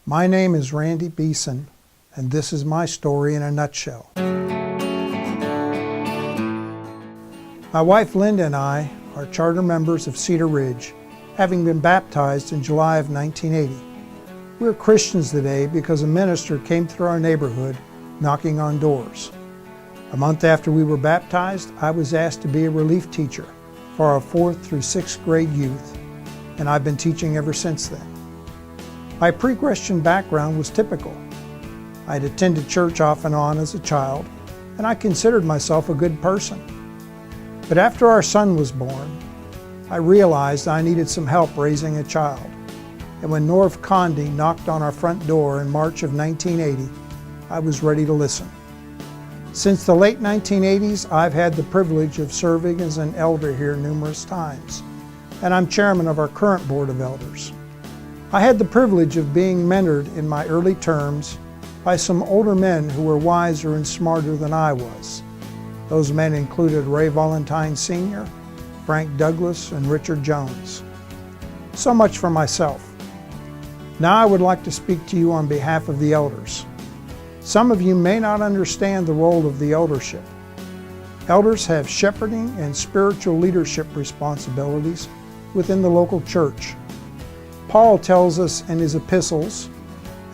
My name is Randy Beeson, and this is my story in a nutshell. My wife Linda and I are charter members of Cedar Ridge, having been baptized in July of 1980. We're Christians today because a minister came through our neighborhood knocking on doors. A month after we were baptized, I was asked to be a relief teacher for our 4th through 6th grade youth, and I've been teaching ever since then. My pre-Christian background was typical. I'd attended church off and on as a child, and I considered myself a good person. But after our son was born, I realized I needed some help raising a child. And when Norv Condi knocked on our front door in March of 1980, I was ready to listen. Since the late 1980s, I've had the privilege of serving as an elder here numerous times, and I'm chairman of our current board of elders. I had the privilege of being mentored in my early terms by some older men who were wiser and smarter than I was. Those men included Ray Valentine Sr., Frank Douglas, and Richard Jones. So much for myself. Now I would like to speak to you on behalf of the elders. Some of you may not understand the role of the eldership. Elders have shepherding and spiritual leadership responsibilities within the local church. Paul tells us in his epistles,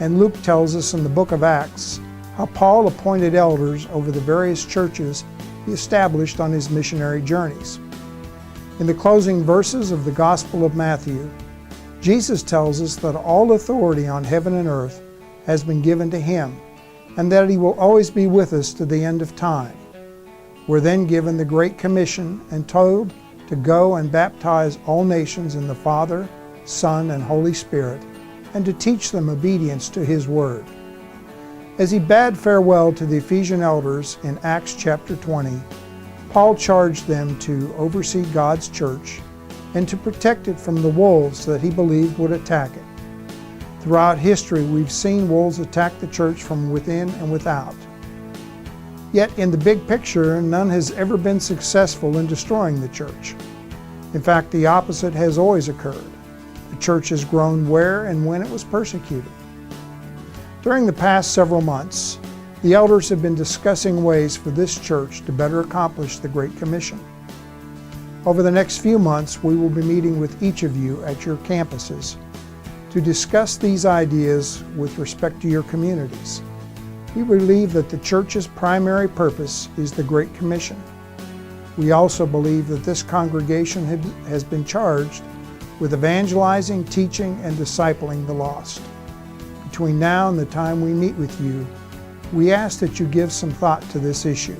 and Luke tells us in the book of Acts, how Paul appointed elders over the various churches he established on his missionary journeys. In the closing verses of the Gospel of Matthew, Jesus tells us that all authority on heaven and earth has been given to him, and that he will always be with us to the end of time. We're then given the Great Commission and told to go and baptize all nations in the Father, Son, and Holy Spirit, and to teach them obedience to his word. As he bade farewell to the Ephesian elders in Acts chapter 20, Paul charged them to oversee God's church and to protect it from the wolves that he believed would attack it. Throughout history, we've seen wolves attack the church from within and without. Yet in the big picture, none has ever been successful in destroying the church. In fact, the opposite has always occurred. The church has grown where and when it was persecuted. During the past several months, the elders have been discussing ways for this church to better accomplish the Great Commission. Over the next few months, we will be meeting with each of you at your campuses to discuss these ideas with respect to your communities. We believe that the church's primary purpose is the Great Commission. We also believe that this congregation has been charged with evangelizing, teaching, and discipling the lost. Between now and the time we meet with you, we ask that you give some thought to this issue.